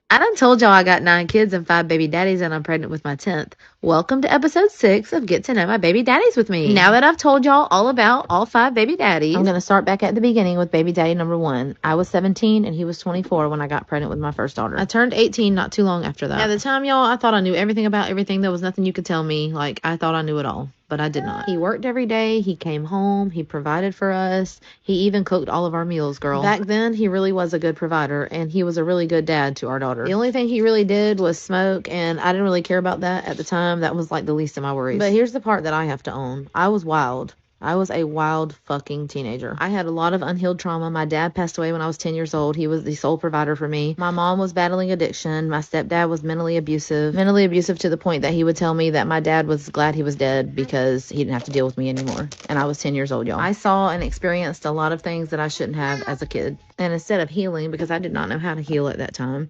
I done told y'all I got 9 kids and 5 baby daddies, and I'm pregnant with my 10th. Welcome to episode 6 of Get to Know My Baby Daddies with me. Now that I've told y'all all about all 5 baby daddies, I'm going to start back at the beginning with baby daddy number 1. I was 17 and he was 24 when I got pregnant with my first daughter. I turned 18 not too long after that. At the time, y'all, I thought I knew everything about everything. There was nothing you could tell me. Like, I thought I knew it all, but I did not. He worked every day. He came home. He provided for us. He even cooked all of our meals, girl. Back then, he really was a good provider, and he was a really good dad to our daughter. The only thing he really did was smoke, and I didn't really care about that at the time. That was like the least of my worries. But here's the part that I have to own. I was wild. I was a wild fucking teenager. I had a lot of unhealed trauma. My dad passed away when I was 10 years old. He was the sole provider for me. My mom was battling addiction. My stepdad was mentally abusive to the point that he would tell me that my dad was glad he was dead because he didn't have to deal with me anymore. And I was 10 years old, y'all. I saw and experienced a lot of things that I shouldn't have as a kid. And instead of healing, because I did not know how to heal at that time,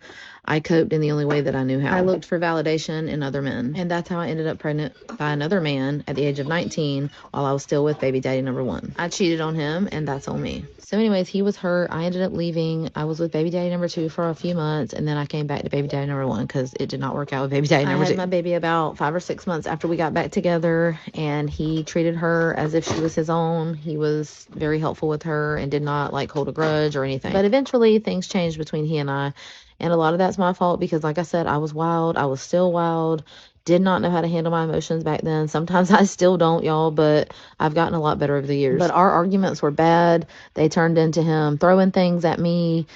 I coped in the only way that I knew how. I looked for validation in other men. And that's how I ended up pregnant by another man at the age of 19 while I was still with baby daddy number 1. I cheated on him, and that's on me. So anyways, he was hurt. I ended up leaving. I was with baby daddy number 2 for a few months, and then I came back to baby daddy number 1 because it did not work out with baby daddy number 2. I had my baby about 5 or 6 months after we got back together, and he treated her as if she was his own. He was very helpful with her and did not like hold a grudge or anything. But eventually things changed between he and I. And a lot of that's my fault because, like I said, I was wild. I was still wild. Did not know how to handle my emotions back then. Sometimes I still don't, y'all, but I've gotten a lot better over the years. But our arguments were bad. They turned into him throwing things at me,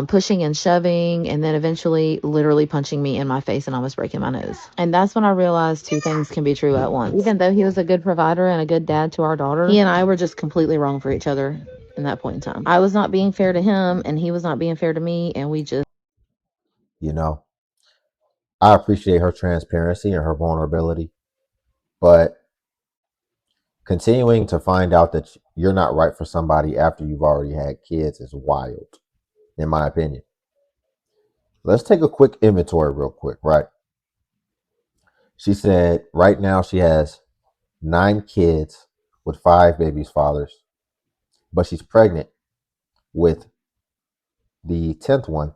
pushing and shoving, and then eventually literally punching me in my face and almost breaking my nose. And that's when I realized 2 things can be true at once. Even though he was a good provider and a good dad to our daughter, he and I were just completely wrong for each other in that point in time. I was not being fair to him, and he was not being fair to me, and we just You know, I appreciate her transparency and her vulnerability, but continuing to find out that you're not right for somebody after you've already had kids is wild, in my opinion. Let's take a quick inventory real quick, right? She said right now she has 9 kids with 5 babies' fathers, but she's pregnant with the 10th one,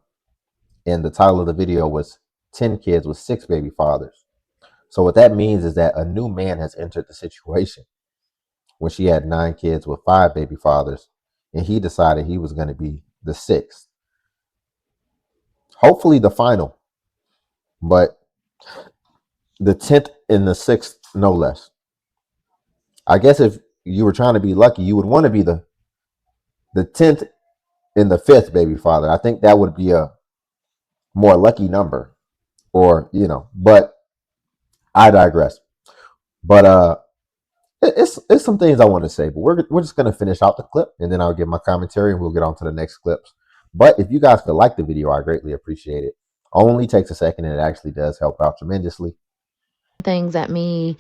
and the title of the video was 10 kids with 6 baby fathers. So what that means is that a new man has entered the situation when she had 9 kids with 5 baby fathers, and he decided he was going to be the 6th. Hopefully the final, but the 10th and the 6th, no less. I guess if you were trying to be lucky, you would want to be the 10th and the 5th baby father. I think that would be a more lucky number, or but I digress. But it's some things I want to say, but we're just gonna finish out the clip, and then I'll give my commentary, and we'll get on to the next clips. But if you guys could like the video, I greatly appreciate it. Only takes a second, and it actually does help out tremendously. things at me,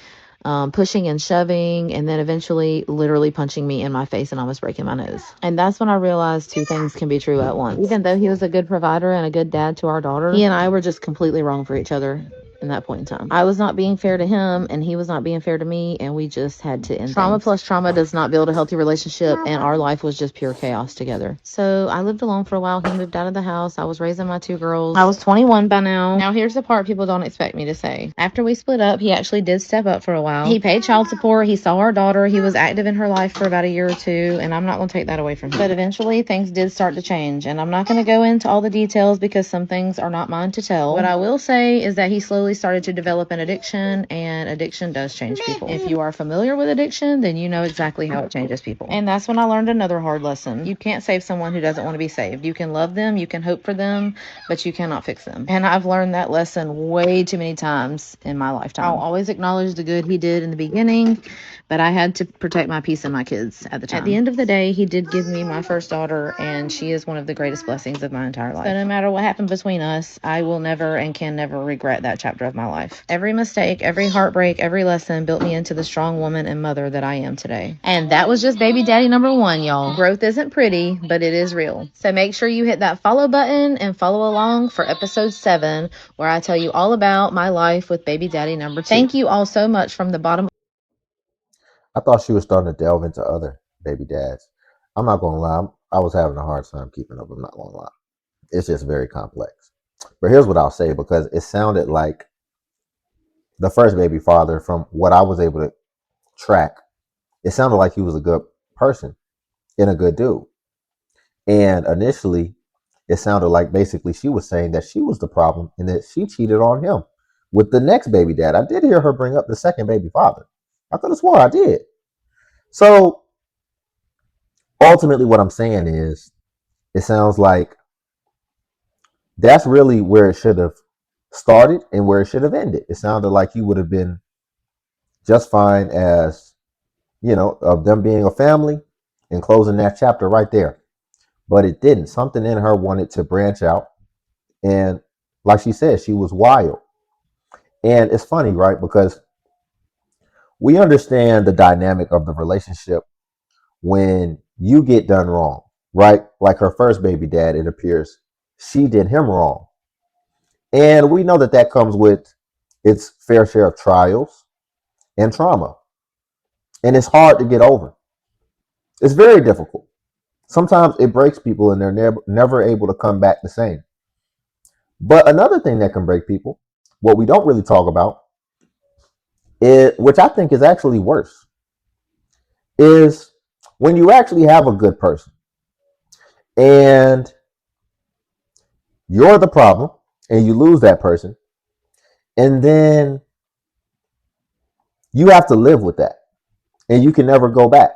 pushing and shoving, and then eventually literally punching me in my face and almost breaking my nose. And that's when I realized 2 things can be true at once. Even though he was a good provider and a good dad to our daughter, he and I were just completely wrong for each other in that point in time. I was not being fair to him, and he was not being fair to me, and we just had to end trauma things. Plus trauma does not build a healthy relationship, and our life was just pure chaos together. So I lived alone for a while. He moved out of the house. I was raising my 2 girls. I was 21 by now. Now here's the part people don't expect me to say. After we split up, he actually did step up for a while. He paid child support. He saw our daughter. He was active in her life for about a year or 2, and I'm not going to take that away from him. But eventually things did start to change, and I'm not going to go into all the details because some things are not mine to tell. What I will say is that he slowly started to develop an addiction, and addiction does change people. If you are familiar with addiction, then you know exactly how it changes people. And that's when I learned another hard lesson. You can't save someone who doesn't want to be saved. You can love them, you can hope for them, but you cannot fix them. And I've learned that lesson way too many times in my lifetime. I'll always acknowledge the good he did in the beginning, but I had to protect my peace and my kids at the time. At the end of the day, he did give me my first daughter, and she is one of the greatest blessings of my entire life. So no matter what happened between us, I will never and can never regret that chapter of my life. Every mistake, every heartbreak, every lesson built me into the strong woman and mother that I am today. And that was just baby daddy number 1, y'all. Growth isn't pretty, but it is real. So make sure you hit that follow button and follow along for episode 7, where I tell you all about my life with baby daddy number 2. Thank you all so much from the bottom. I thought she was starting to delve into other baby dads. I'm not gonna lie, I was having a hard time keeping up. I'm not gonna lie, it's just very complex. But here's what I'll say, because it sounded like the first baby father, from what I was able to track, it sounded like he was a good person and a good dude. And initially, it sounded like basically she was saying that she was the problem and that she cheated on him with the next baby dad. I did hear her bring up the second baby father. I could have swore I did. So ultimately, what I'm saying is, it sounds like that's really where it should have started and where it should have ended. It sounded like he would have been just fine as, of them being a family and closing that chapter right there. But it didn't. Something in her wanted to branch out. And like she said, she was wild. And it's funny, right? Because we understand the dynamic of the relationship when you get done wrong, right? Like her first baby dad, it appears she did him wrong. And we know that that comes with its fair share of trials and trauma. And it's hard to get over. It's very difficult. Sometimes it breaks people and they're never able to come back the same. But another thing that can break people, what we don't really talk about, which I think is actually worse, is when you actually have a good person and you're the problem and you lose that person, and then you have to live with that and you can never go back.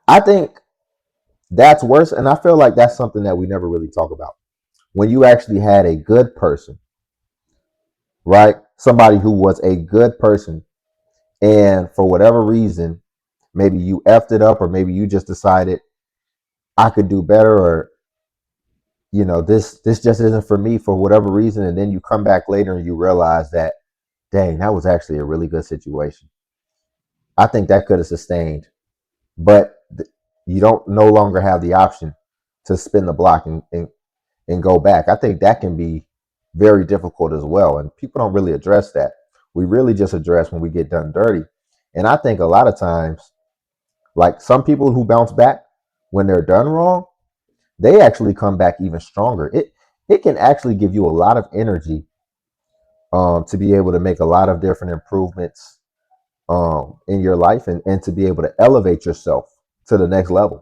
I think that's worse, and I feel like that's something that we never really talk about. When you actually had a good person, right? Somebody who was a good person, and for whatever reason, maybe you effed it up, or maybe you just decided I could do better, or this just isn't for me for whatever reason, and then you come back later and you realize that, dang, that was actually a really good situation. I think that could have sustained, but you don't no longer have the option to spin the block and go back. I think that can be very difficult as well, and people don't really address that. We really just address when we get done dirty. And I think a lot of times, like some people who bounce back when they're done wrong, they actually come back even stronger. It can actually give you a lot of energy, to be able to make a lot of different improvements, in your life, and to be able to elevate yourself to the next level.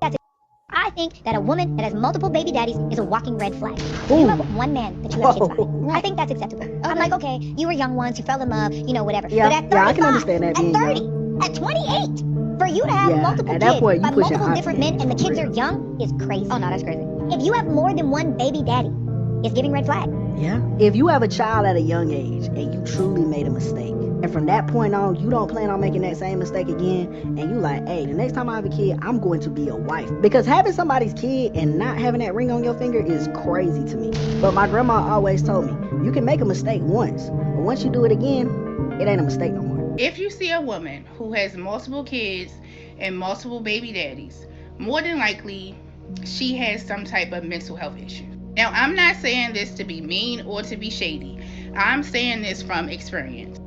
I think that a woman that has multiple baby daddies is a walking red flag. If you have one man that you have kids by, I think that's acceptable. Okay. I'm like, okay, you were young once, you fell in love, whatever. Yeah, but at 35, I can understand that. At 30, at 28, for you to have multiple kids point, by multiple different men and the kids are young is crazy. Oh no, that's crazy. If you have more than one baby daddy, it's giving red flag. Yeah. If you have a child at a young age and you truly made a mistake, and from that point on, you don't plan on making that same mistake again, and you like, hey, the next time I have a kid, I'm going to be a wife. Because having somebody's kid and not having that ring on your finger is crazy to me. But my grandma always told me, you can make a mistake once, but once you do it again, it ain't a mistake no more. If you see a woman who has multiple kids and multiple baby daddies, more than likely she has some type of mental health issue. Now, I'm not saying this to be mean or to be shady. I'm saying this from experience.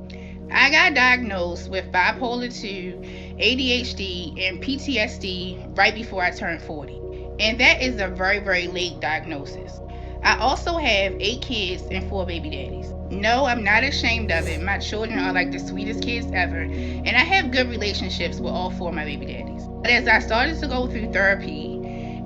I got diagnosed with bipolar 2, ADHD, and PTSD right before I turned 40. And that is a very, very late diagnosis. I also have 8 kids and 4 baby daddies. No, I'm not ashamed of it. My children are like the sweetest kids ever. And I have good relationships with all 4 of my baby daddies. But as I started to go through therapy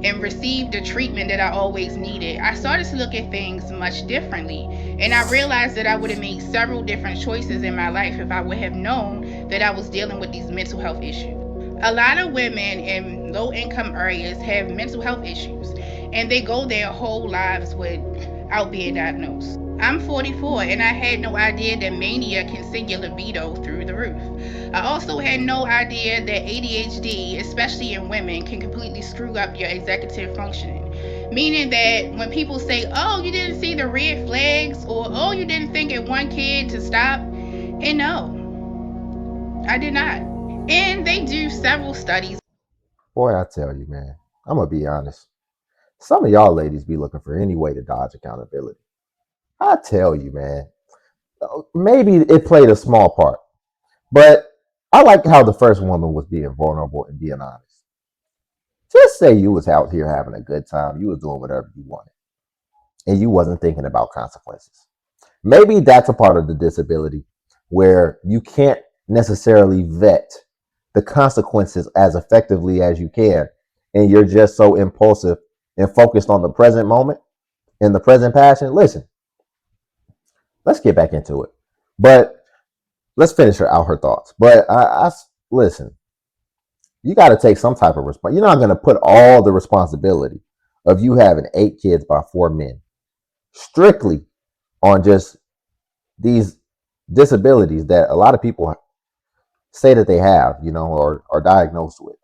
and receive the treatment that I always needed, I started to look at things much differently. And I realized that I would have made several different choices in my life if I would have known that I was dealing with these mental health issues. A lot of women in low income areas have mental health issues and they go their whole lives without being diagnosed. I'm 44 and I had no idea that mania can send your libido through the roof. I also had no idea that ADHD, especially in women, can completely screw up your executive functioning. Meaning that when people say, oh, you didn't see the red flags, or oh, you didn't think at one kid to stop, and no, I did not. And they do several studies. Boy, I tell you, man, I'm gonna be honest. Some of y'all ladies be looking for any way to dodge accountability. I tell you, man, maybe it played a small part, but I like how the first woman was being vulnerable and being honest. Just say you was out here having a good time. You was doing whatever you wanted. and you wasn't thinking about consequences. Maybe that's a part of the disability where you can't necessarily vet the consequences as effectively as you can, and you're just so impulsive and focused on the present moment and the present passion. Listen, let's get back into it. But let's finish out her thoughts. But I listen, you got to take some type of response. You're not going to put all the responsibility of you having 8 kids by 4 men strictly on just these disabilities that a lot of people say that they have, or are diagnosed with.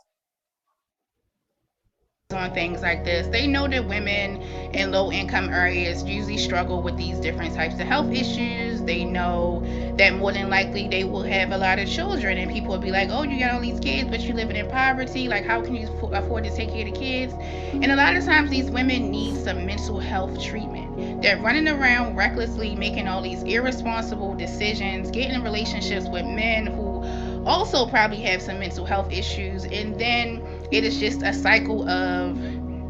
On things like this. They know that women in low income areas usually struggle with these different types of health issues. They know that more than likely they will have a lot of children, and people will be like, oh, you got all these kids, but you living in poverty. Like, how can you afford to take care of the kids? And a lot of times, these women need some mental health treatment. They're running around recklessly, making all these irresponsible decisions, getting in relationships with men who also probably have some mental health issues, and then it is just a cycle of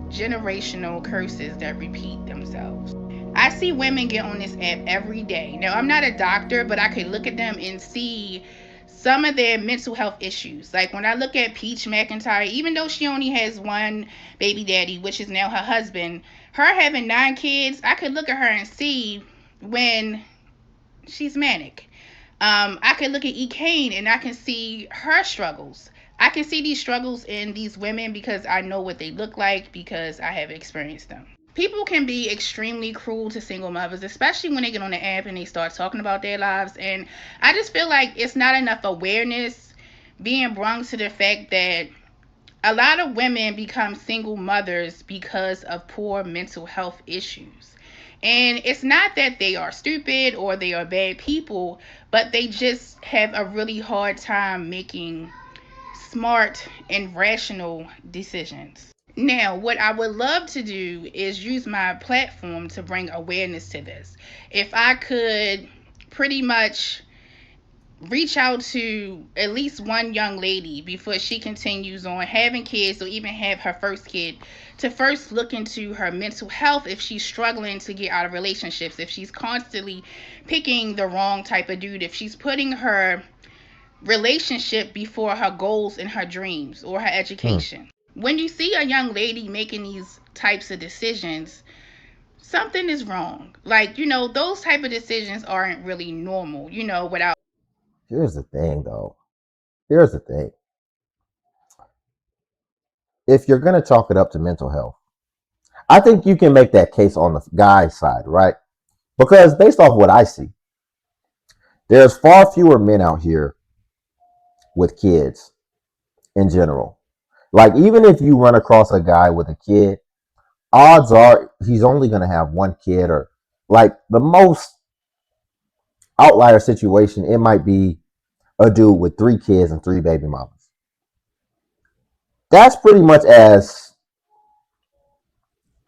generational curses that repeat themselves. I see women get on this app every day. Now, I'm not a doctor, but I could look at them and see some of their mental health issues. Like when I look at Peach McIntyre, even though she only has one baby daddy, which is now her husband, her having 9 kids, I could look at her and see when she's manic. I can look at E. Kane and I can see her struggles. I can see these struggles in these women because I know what they look like because I have experienced them. People can be extremely cruel to single mothers, especially when they get on the app and they start talking about their lives. And I just feel like it's not enough awareness being brought to the fact that a lot of women become single mothers because of poor mental health issues. And it's not that they are stupid or they are bad people, but they just have a really hard time making smart and rational decisions. Now, what I would love to do is use my platform to bring awareness to this. If I could pretty much reach out to at least one young lady before she continues on having kids or even have her first kid, to first look into her mental health if she's struggling to get out of relationships, if she's constantly picking the wrong type of dude, if she's putting her relationship before her goals and her dreams or her Hmm. education. When you see a young lady making these types of decisions, something is wrong. Like, those type of decisions aren't really normal, without. Here's the thing, though. Here's the thing. If you're going to chalk it up to mental health, I think you can make that case on the guy's side, right? Because based off what I see, there's far fewer men out here with kids in general. Like, even if you run across a guy with a kid, odds are he's only going to have one kid, or like the most outlier situation, it might be a dude with 3 kids and 3 baby mamas. That's pretty much as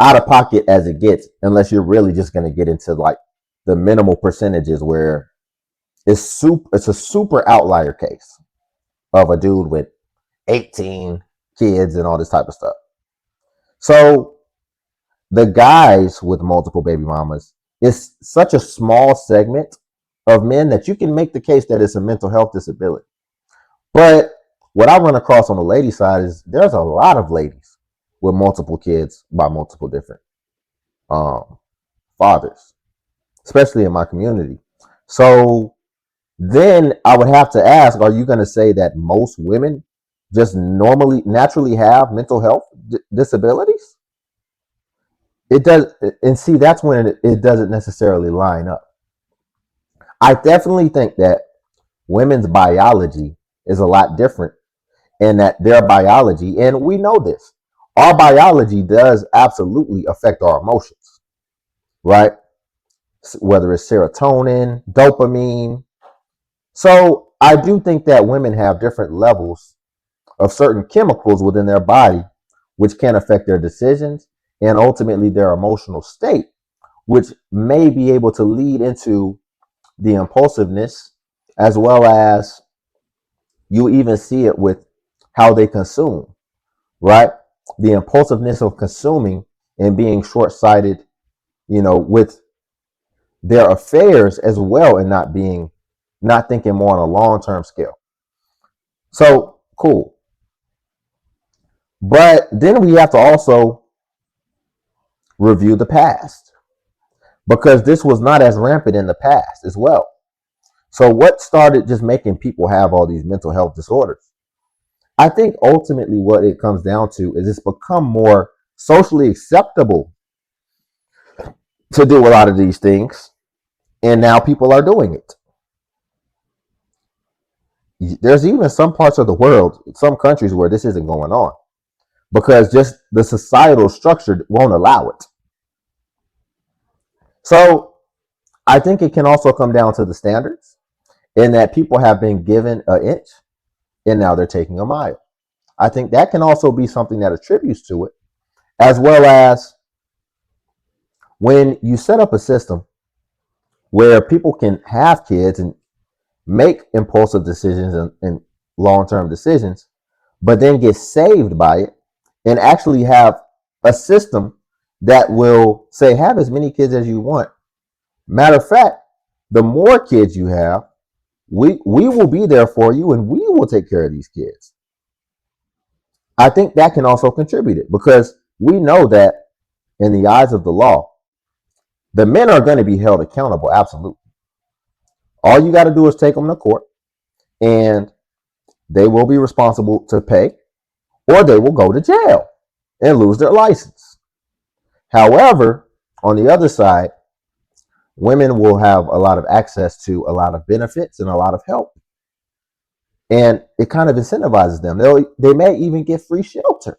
out of pocket as it gets, unless you're really just going to get into like the minimal percentages where it's a super outlier case of a dude with 18 kids and all this type of stuff. So the guys with multiple baby mamas is such a small segment of men that you can make the case that it's a mental health disability. But what I run across on the lady side is there's a lot of ladies with multiple kids by multiple different um, fathers, especially in my community. So then I would have to ask, are you going to say that most women just naturally have mental health disabilities? It does. And see, that's when it doesn't necessarily line up. I definitely think that women's biology is a lot different, and that their biology, and we know this, our biology does absolutely affect our emotions, right? Whether it's serotonin, dopamine. So I do think that women have different levels of certain chemicals within their body, which can affect their decisions and ultimately their emotional state, which may be able to lead into the impulsiveness, as well as you even see it with how they consume, right? The impulsiveness of consuming and being short sighted with their affairs as well, and not thinking more on a long-term scale. So cool. But then we have to also review the past, because this was not as rampant in the past as well. So what started just making people have all these mental health disorders? I think ultimately what it comes down to is it's become more socially acceptable to do a lot of these things, and now people are doing it. There's even some parts of the world, some countries, where this isn't going on because just the societal structure won't allow it. So I think it can also come down to the standards, in that people have been given an inch and now they're taking a mile. I think that can also be something that attributes to it, as well as when you set up a system where people can have kids and make impulsive decisions and long-term decisions, but then get saved by it, and actually have a system that will say, have as many kids as you want. Matter of fact, the more kids you have, we will be there for you, and we will take care of these kids. I think that can also contribute it, because we know that in the eyes of the law, the men are going to be held accountable. Absolutely. All you got to do is take them to court, and they will be responsible to pay, or they will go to jail and lose their license. However, on the other side, women will have a lot of access to a lot of benefits and a lot of help. And it kind of incentivizes them. They may even get free shelter.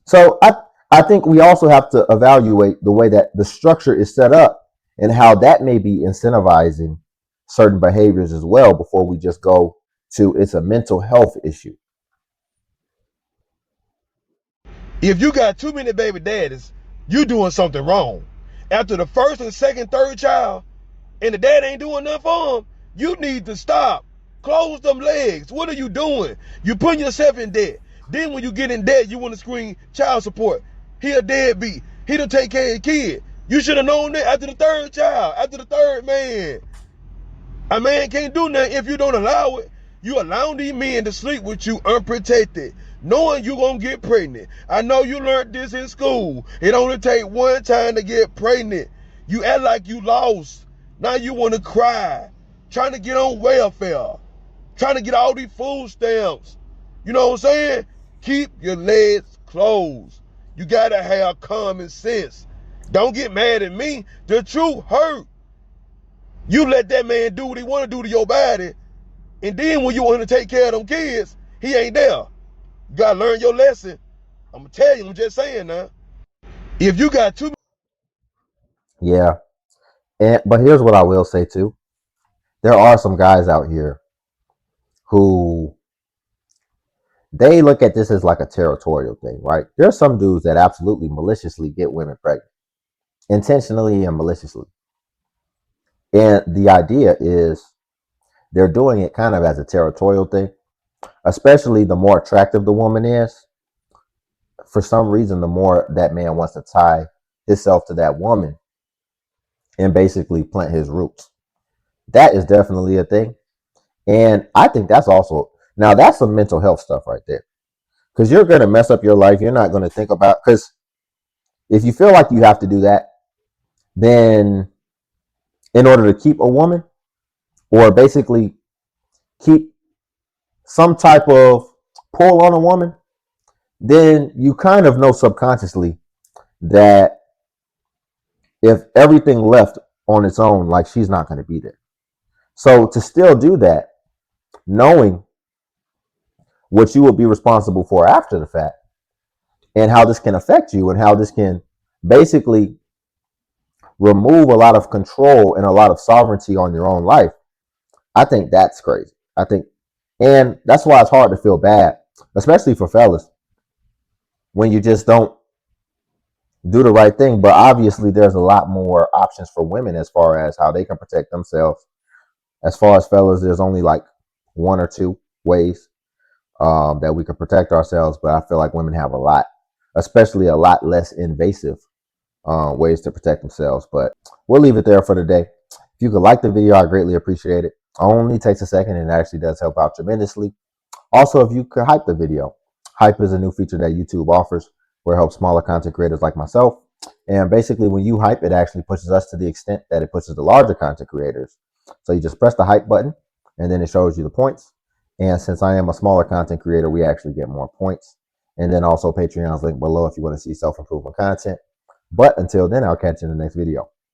So I think we also have to evaluate the way that the structure is set up and how that may be incentivizing certain behaviors as well, before we just go to it's a mental health issue. If you got too many baby daddies, you doing something wrong. After the first and second, third child, and the dad ain't doing nothing for them, you need to stop. Close them legs. What are you doing? You putting yourself in debt. Then when you get in debt, you want to scream child support. He a deadbeat. He don't take care of the kid. You should have known that after the third child, after the third man. A man can't do nothing if you don't allow it. You allow these men to sleep with you unprotected, knowing you gonna get pregnant. I know you learned this in school. It only take one time to get pregnant. You act like you lost. Now you want to cry, trying to get on welfare, trying to get all these food stamps. You know what I'm saying? Keep your legs closed. You gotta have common sense. Don't get mad at me. The truth hurt. You let that man do what he want to do to your body, and then when you want to take care of them kids, he ain't there. You gotta learn your lesson. I'm gonna tell you, I'm just saying now. If you got too Yeah. But here's what I will say too. There are some guys out here who they look at this as like a territorial thing, right? There's some dudes that absolutely maliciously get women pregnant, intentionally and maliciously. And the idea is they're doing it kind of as a territorial thing, especially the more attractive the woman is. For some reason, the more that man wants to tie himself to that woman and basically plant his roots. That is definitely a thing. And I think that's also, now that's some mental health stuff right there. Because you're going to mess up your life. You're not going to think about, because if you feel like you have to do that, then in order to keep a woman, or basically keep some type of pull on a woman, then you kind of know subconsciously that if everything left on its own, like, she's not going to be there. So to still do that, knowing what you will be responsible for after the fact, and how this can affect you, and how this can basically remove a lot of control and a lot of sovereignty on your own life, I think that's crazy. And that's why it's hard to feel bad, especially for fellas, when you just don't do the right thing. But obviously there's a lot more options for women as far as how they can protect themselves. As far as fellas, there's only like one or two ways that we can protect ourselves. But I feel like women have a lot, especially a lot less invasive ways to protect themselves. But we'll leave it there for today. If you could like the video, I greatly appreciate it. Only takes a second and it actually does help out tremendously. Also, if you could hype the video. Hype is a new feature that YouTube offers where it helps smaller content creators like myself. And basically, when you hype, it actually pushes us to the extent that it pushes the larger content creators. So you just press the hype button and then it shows you the points. And since I am a smaller content creator, we actually get more points. And then also Patreon's link below if you want to see self-improvement content. But until then, I'll catch you in the next video.